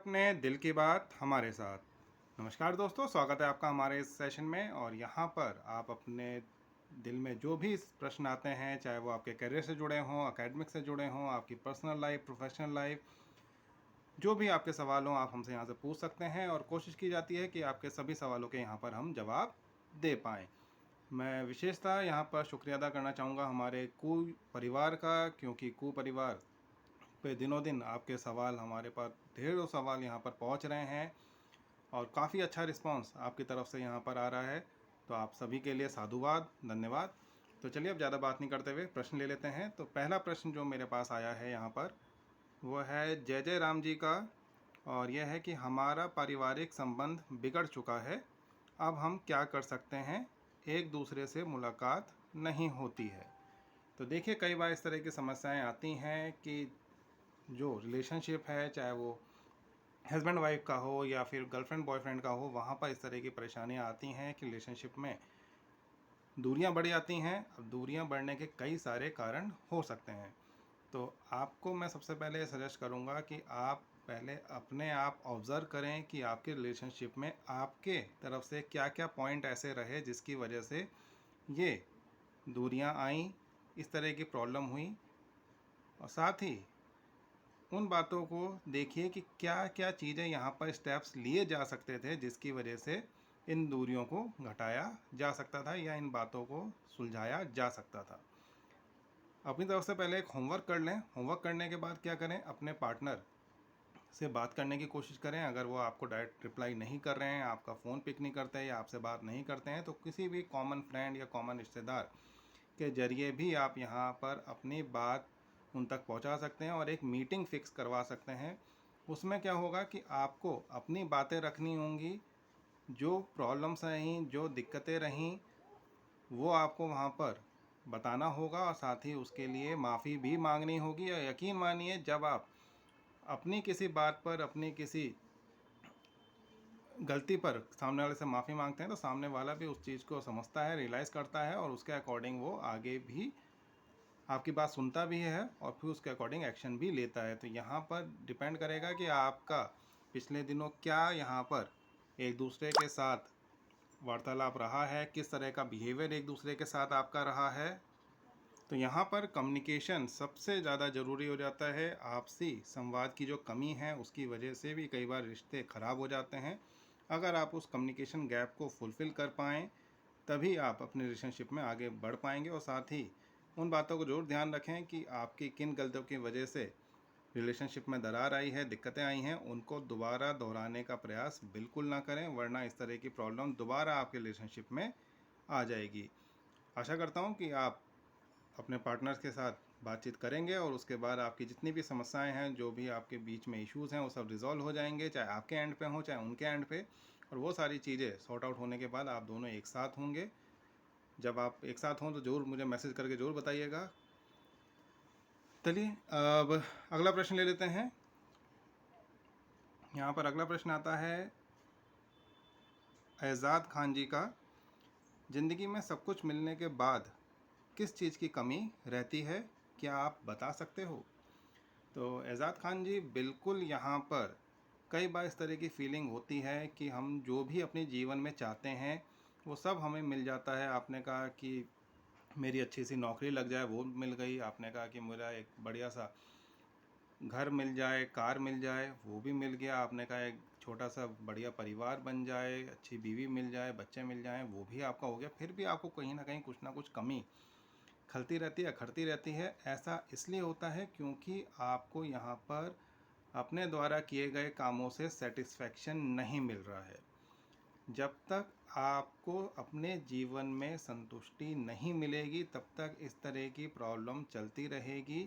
अपने दिल की बात हमारे साथ। नमस्कार दोस्तों, स्वागत है आपका हमारे इस सेशन में। और यहाँ पर आप अपने दिल में जो भी प्रश्न आते हैं, चाहे वो आपके करियर से जुड़े हों, एकेडमिक से जुड़े हों, आपकी पर्सनल लाइफ, प्रोफेशनल लाइफ, जो भी आपके सवाल हों, आप हमसे यहाँ से पूछ सकते हैं। और कोशिश की जाती है कि आपके सभी सवालों के यहाँ पर हम जवाब दे पाएँ। मैं विशेषतः यहाँ पर शुक्रिया अदा करना चाहूँगा हमारे कू परिवार का, क्योंकि कू परिवार पे दिनों दिन आपके सवाल, हमारे पास ढेरों सवाल यहाँ पर पहुँच रहे हैं और काफ़ी अच्छा रिस्पांस आपकी तरफ से यहाँ पर आ रहा है। तो आप सभी के लिए साधुवाद, धन्यवाद। तो चलिए अब ज़्यादा बात नहीं करते हुए प्रश्न ले लेते हैं। तो पहला प्रश्न जो मेरे पास आया है यहाँ पर, वो है जय जय राम जी का। और यह है कि हमारा पारिवारिक संबंध बिगड़ चुका है, अब हम क्या कर सकते हैं, एक दूसरे से मुलाकात नहीं होती है। तो देखिए, कई बार इस तरह की समस्याएं आती हैं कि जो रिलेशनशिप है, चाहे वो हस्बैंड वाइफ का हो या फिर गर्लफ्रेंड बॉयफ्रेंड का हो, वहाँ पर इस तरह की परेशानियाँ आती हैं कि रिलेशनशिप में दूरियां बढ़ जाती हैं। अब दूरियां बढ़ने के कई सारे कारण हो सकते हैं। तो आपको मैं सबसे पहले सजेस्ट करूँगा कि आप पहले अपने आप ऑब्ज़र्व करें कि आपके रिलेशनशिप में आपके तरफ से क्या क्या पॉइंट ऐसे रहे जिसकी वजह से ये दूरियां आईं, इस तरह की प्रॉब्लम हुई। और साथ ही उन बातों को देखिए कि क्या क्या चीज़ें यहाँ पर स्टेप्स लिए जा सकते थे जिसकी वजह से इन दूरियों को घटाया जा सकता था या इन बातों को सुलझाया जा सकता था। अपनी तरफ से पहले एक होमवर्क कर लें। होमवर्क करने के बाद क्या करें, अपने पार्टनर से बात करने की कोशिश करें। अगर वो आपको डायरेक्ट रिप्लाई नहीं कर रहे हैं, आपका फ़ोन पिक नहीं करते हैं या आपसे बात नहीं करते हैं, तो किसी भी कॉमन फ्रेंड या कॉमन रिश्तेदार के ज़रिए भी आप यहाँ पर अपनी बात उन तक पहुँचा सकते हैं और एक मीटिंग फ़िक्स करवा सकते हैं। उसमें क्या होगा कि आपको अपनी बातें रखनी होंगी, जो प्रॉब्लम्स रहीं, जो दिक्कतें रहीं, वो आपको वहाँ पर बताना होगा और साथ ही उसके लिए माफ़ी भी मांगनी होगी। और यकीन मानिए, जब आप अपनी किसी बात पर, अपनी किसी गलती पर सामने वाले से माफ़ी मांगते हैं, तो सामने वाला भी उस चीज़ को समझता है, रियलाइज़ करता है और उसके अकॉर्डिंग वो आगे भी आपकी बात सुनता भी है और फिर उसके अकॉर्डिंग एक्शन भी लेता है। तो यहाँ पर डिपेंड करेगा कि आपका पिछले दिनों क्या यहाँ पर एक दूसरे के साथ वार्तालाप रहा है, किस तरह का बिहेवियर एक दूसरे के साथ आपका रहा है। तो यहाँ पर कम्युनिकेशन सबसे ज़्यादा ज़रूरी हो जाता है। आपसी संवाद की जो कमी है उसकी वजह से भी कई बार रिश्ते ख़राब हो जाते हैं। अगर आप उस कम्युनिकेशन गैप को फुलफ़िल कर पाएँ, तभी आप अपने रिलेशनशिप में आगे बढ़ पाएंगे। और साथ ही उन बातों को ज़रूर ध्यान रखें कि आपकी किन गलतियों की वजह से रिलेशनशिप में दरार आई है, दिक्कतें आई हैं, उनको दोबारा दोहराने का प्रयास बिल्कुल ना करें, वरना इस तरह की प्रॉब्लम दोबारा आपके रिलेशनशिप में आ जाएगी। आशा करता हूँ कि आप अपने पार्टनर्स के साथ बातचीत करेंगे और उसके बाद आपकी जितनी भी समस्याएं हैं, जो भी आपके बीच में इश्यूज़ हैं, वो सब रिजॉल्व हो जाएंगे, चाहे आपके एंड पे हो चाहे उनके एंड पे। और वो सारी चीज़ें सॉर्ट आउट होने के बाद आप दोनों एक साथ होंगे। जब आप एक साथ हों तो ज़रूर मुझे मैसेज करके ज़रूर बताइएगा। चलिए अब अगला प्रश्न ले लेते हैं। यहाँ पर अगला प्रश्न आता है एजाद खान जी का। ज़िंदगी में सब कुछ मिलने के बाद किस चीज़ की कमी रहती है, क्या आप बता सकते हो? तो एजाद खान जी, बिल्कुल यहाँ पर कई बार इस तरह की फीलिंग होती है कि हम जो भी अपने जीवन में चाहते हैं वो सब हमें मिल जाता है। आपने कहा कि मेरी अच्छी सी नौकरी लग जाए, वो मिल गई। आपने कहा कि मेरा एक बढ़िया सा घर मिल जाए, कार मिल जाए, वो भी मिल गया। आपने कहा एक छोटा सा बढ़िया परिवार बन जाए, अच्छी बीवी मिल जाए, बच्चे मिल जाएं, वो भी आपका हो गया। फिर भी आपको कहीं ना कुछ कमी खलती रहती है, अखरती रहती है। ऐसा इसलिए होता है क्योंकि आपको यहाँ पर अपने द्वारा किए गए कामों से सेटिस्फैक्शन नहीं मिल रहा है। जब तक आपको अपने जीवन में संतुष्टि नहीं मिलेगी, तब तक इस तरह की प्रॉब्लम चलती रहेगी।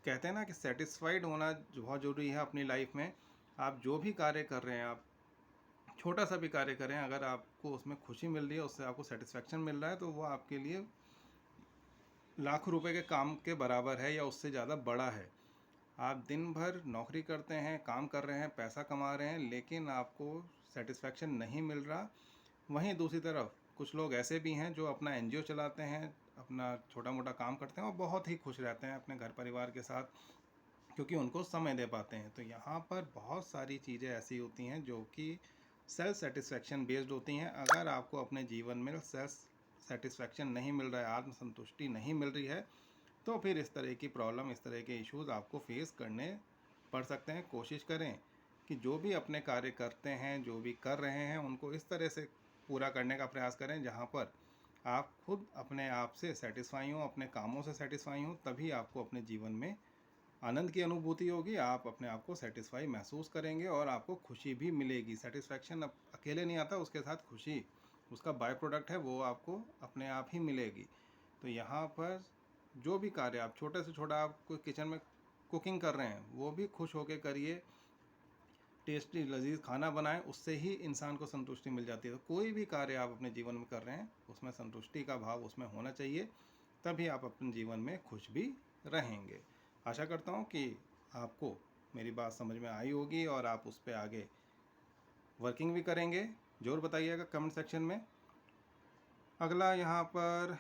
कहते हैं ना कि सेटिस्फाइड होना बहुत ज़रूरी है अपनी लाइफ में। आप जो भी कार्य कर रहे हैं, आप छोटा सा भी कार्य करें, अगर आपको उसमें खुशी मिल रही है, उससे आपको सेटिस्फैक्शन मिल रहा है, तो वो आपके लिए लाखों रुपए के काम के बराबर है या उससे ज़्यादा बड़ा है। आप दिन भर नौकरी करते हैं, काम कर रहे हैं, पैसा कमा रहे हैं, लेकिन आपको सेटिस्फैक्शन नहीं मिल रहा। वहीं दूसरी तरफ कुछ लोग ऐसे भी हैं जो अपना एनजीओ चलाते हैं, अपना छोटा मोटा काम करते हैं और बहुत ही खुश रहते हैं अपने घर परिवार के साथ। क्योंकि उनको समय दे पाते हैं। तो यहाँ पर बहुत सारी चीज़ें ऐसी होती हैं जो कि सेल्फ सेटिस्फेक्शन बेस्ड होती हैं। अगर आपको अपने जीवन में सेल्फ सेटिस्फेक्शन नहीं मिल रहा है, आत्मसंतुष्टि नहीं मिल रही है, तो फिर इस तरह की प्रॉब्लम, इस तरह के इश्यूज़ आपको फेस करने पड़ सकते हैं। कोशिश करें कि जो भी अपने कार्य करते हैं, जो भी कर रहे हैं, उनको इस तरह से पूरा करने का प्रयास करें जहाँ पर आप खुद अपने आप से सेटिस्फाई हों, अपने कामों से सेटिस्फाई हों। तभी आपको अपने जीवन में आनंद की अनुभूति होगी, आप अपने आप को सेटिस्फाई महसूस करेंगे और आपको खुशी भी मिलेगी। सेटिस्फैक्शन अब अकेले नहीं आता, उसके साथ खुशी उसका बाय प्रोडक्ट है, वो आपको अपने आप ही मिलेगी। तो यहाँ पर जो भी कार्य आप छोटे से छोटा, आप कोई किचन में कुकिंग कर रहे हैं, वो भी खुश होकर करिए। टेस्टी लजीज खाना बनाएं, उससे ही इंसान को संतुष्टि मिल जाती है। तो कोई भी कार्य आप अपने जीवन में कर रहे हैं, उसमें संतुष्टि का भाव उसमें होना चाहिए, तभी आप अपने जीवन में खुश भी रहेंगे। आशा करता हूँ कि आपको मेरी बात समझ में आई होगी और आप उस पर आगे वर्किंग भी करेंगे। ज़रूर बताइएगा कमेंट सेक्शन में। अगला यहाँ पर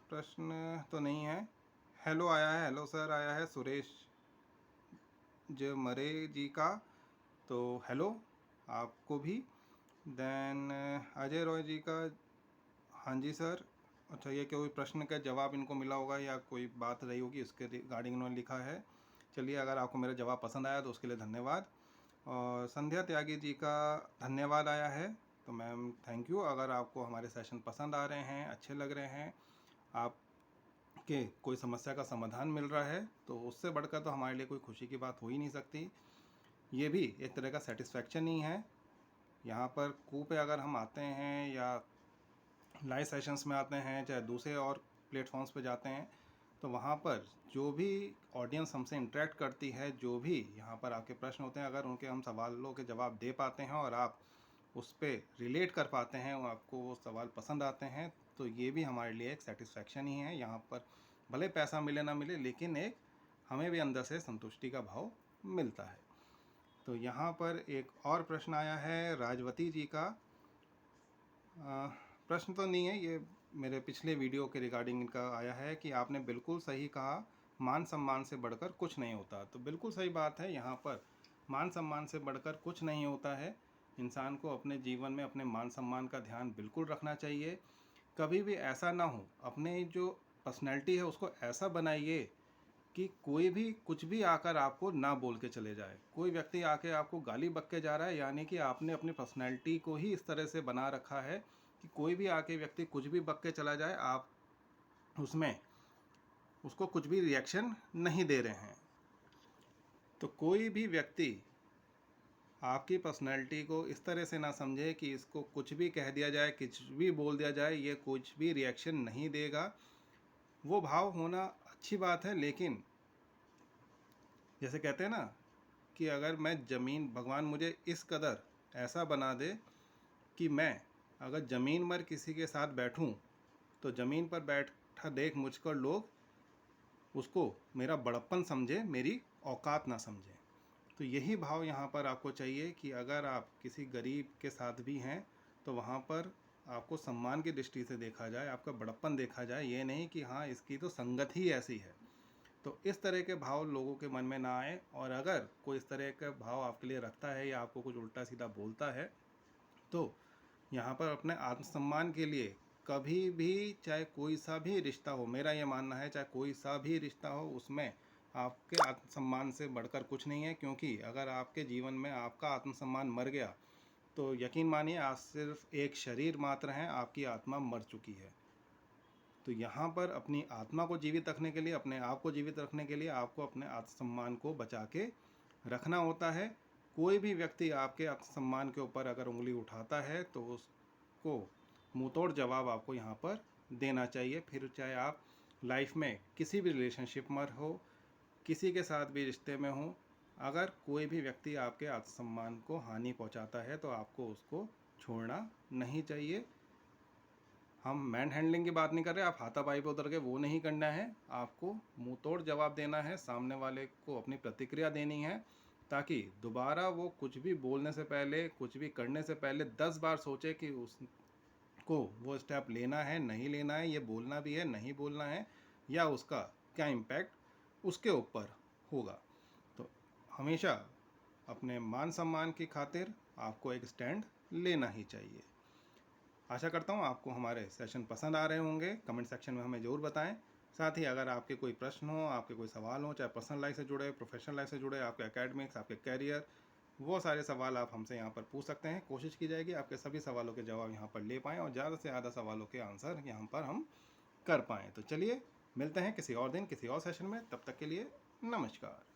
प्रश्न तो नहीं है। हेलो आया है, हेलो सर आया है सुरेश मरे जी का, तो हेलो आपको भी। देन अजय रॉय जी का, हाँ जी सर। अच्छा, ये कोई प्रश्न का जवाब इनको मिला होगा या कोई बात रही होगी, इसके रिगार्डिंग इन्होंने लिखा है। चलिए, अगर आपको मेरा जवाब पसंद आया तो उसके लिए धन्यवाद। और संध्या त्यागी जी का धन्यवाद आया है, तो मैम थैंक यू। अगर आपको हमारे सेशन पसंद आ रहे हैं, अच्छे लग रहे हैं, आप के कोई समस्या का समाधान मिल रहा है, तो उससे बढ़कर तो हमारे लिए कोई खुशी की बात हो ही नहीं सकती। ये भी एक तरह का सेटिस्फैक्शन ही है। यहाँ पर कू पे अगर हम आते हैं या लाइव सेशंस में आते हैं, चाहे दूसरे और प्लेटफॉर्म्स पे जाते हैं, तो वहाँ पर जो भी ऑडियंस हमसे इंटरेक्ट करती है, जो भी यहाँ पर आपके प्रश्न होते हैं, अगर उनके हम सवालों के जवाब दे पाते हैं और आप उस पर रिलेट कर पाते हैं और आपको वो सवाल पसंद आते हैं, तो ये भी हमारे लिए एक सेटिस्फैक्शन ही है। यहाँ पर भले पैसा मिले ना मिले, लेकिन एक हमें भी अंदर से संतुष्टि का भाव मिलता है। तो यहाँ पर एक और प्रश्न आया है राजवती जी का। प्रश्न तो नहीं है, ये मेरे पिछले वीडियो के रिगार्डिंग इनका आया है कि आपने बिल्कुल सही कहा, मान सम्मान से बढ़कर कुछ नहीं होता। तो बिल्कुल सही बात है, यहाँ पर मान सम्मान से बढ़कर कुछ नहीं होता है। इंसान को अपने जीवन में अपने मान सम्मान का ध्यान बिल्कुल रखना चाहिए। कभी भी ऐसा ना हो, अपने जो पर्सनैलिटी है उसको ऐसा बनाइए कि कोई भी कुछ भी आकर आपको ना बोल के चले जाए। कोई व्यक्ति आके आपको गाली बक के जा रहा है, यानी कि आपने अपनी पर्सनैलिटी को ही इस तरह से बना रखा है कि कोई भी आके व्यक्ति कुछ भी बक के चला जाए, आप उसमें उसको कुछ भी रिएक्शन नहीं दे रहे हैं। तो कोई भी व्यक्ति आपकी पर्सनैलिटी को इस तरह से ना समझे कि इसको कुछ भी कह दिया जाए, कुछ भी बोल दिया जाए, ये कुछ भी रिएक्शन नहीं देगा। वो भाव होना अच्छी बात है, लेकिन जैसे कहते हैं ना कि अगर मैं ज़मीन, भगवान मुझे इस कदर ऐसा बना दे कि मैं अगर ज़मीन पर किसी के साथ बैठूं, तो ज़मीन पर बैठा देख मुझको लोग उसको मेरा बड़प्पन समझे, मेरी औकात ना समझे। तो यही भाव यहाँ पर आपको चाहिए कि अगर आप किसी गरीब के साथ भी हैं, तो वहाँ पर आपको सम्मान की दृष्टि से देखा जाए, आपका बड़प्पन देखा जाए, ये नहीं कि हाँ इसकी तो संगत ही ऐसी है। तो इस तरह के भाव लोगों के मन में ना आए। और अगर कोई इस तरह का भाव आपके लिए रखता है या आपको कुछ उल्टा सीधा बोलता है, तो यहाँ पर अपने आत्मसम्मान के लिए कभी भी, चाहे कोई सा भी रिश्ता हो, मेरा ये मानना है चाहे कोई सा भी रिश्ता हो, उसमें आपके आत्मसम्मान से बढ़कर कुछ नहीं है। क्योंकि अगर आपके जीवन में आपका आत्मसम्मान मर गया, तो यकीन मानिए आप सिर्फ एक शरीर मात्र हैं, आपकी आत्मा मर चुकी है। तो यहाँ पर अपनी आत्मा को जीवित रखने के लिए, अपने आप को जीवित रखने के लिए आपको अपने आत्मसम्मान को बचा के रखना होता है। कोई भी व्यक्ति आपके आत्मसम्मान के ऊपर अगर उंगली उठाता है, तो उसको मुंहतोड़ जवाब आपको यहाँ पर देना चाहिए। फिर चाहे आप लाइफ में किसी भी रिलेशनशिप में हो, किसी के साथ भी रिश्ते में हो, अगर कोई भी व्यक्ति आपके आत्मसम्मान को हानि पहुँचाता है, तो आपको उसको छोड़ना नहीं चाहिए। हम मैन हैंडलिंग की बात नहीं कर रहे, आप हाथापाई पे उतर के वो नहीं करना है। आपको मुंह तोड़ जवाब देना है, सामने वाले को अपनी प्रतिक्रिया देनी है, ताकि दोबारा वो कुछ भी बोलने से पहले, कुछ भी करने से पहले 10 बार सोचे कि उसको वो स्टेप लेना है, नहीं लेना है, ये बोलना भी है, नहीं बोलना है, या उसका क्या इम्पैक्ट उसके ऊपर होगा। तो हमेशा अपने मान सम्मान की खातिर आपको एक स्टैंड लेना ही चाहिए। आशा करता हूँ आपको हमारे सेशन पसंद आ रहे होंगे। कमेंट सेक्शन में हमें ज़रूर बताएं। साथ ही अगर आपके कोई प्रश्न हो, आपके कोई सवाल हो, चाहे पर्सनल लाइफ से जुड़े, प्रोफेशनल लाइफ से जुड़े, आपके एकेडमिक्स, आपके कैरियर, वो सारे सवाल आप हमसे यहाँ पर पूछ सकते हैं। कोशिश की जाएगी आपके सभी सवालों के जवाब यहाँ पर ले पाएँ और ज़्यादा से ज़्यादा सवालों के आंसर यहाँ पर हम कर पाएँ। तो चलिए मिलते हैं किसी और दिन किसी और सेशन में। तब तक के लिए नमस्कार।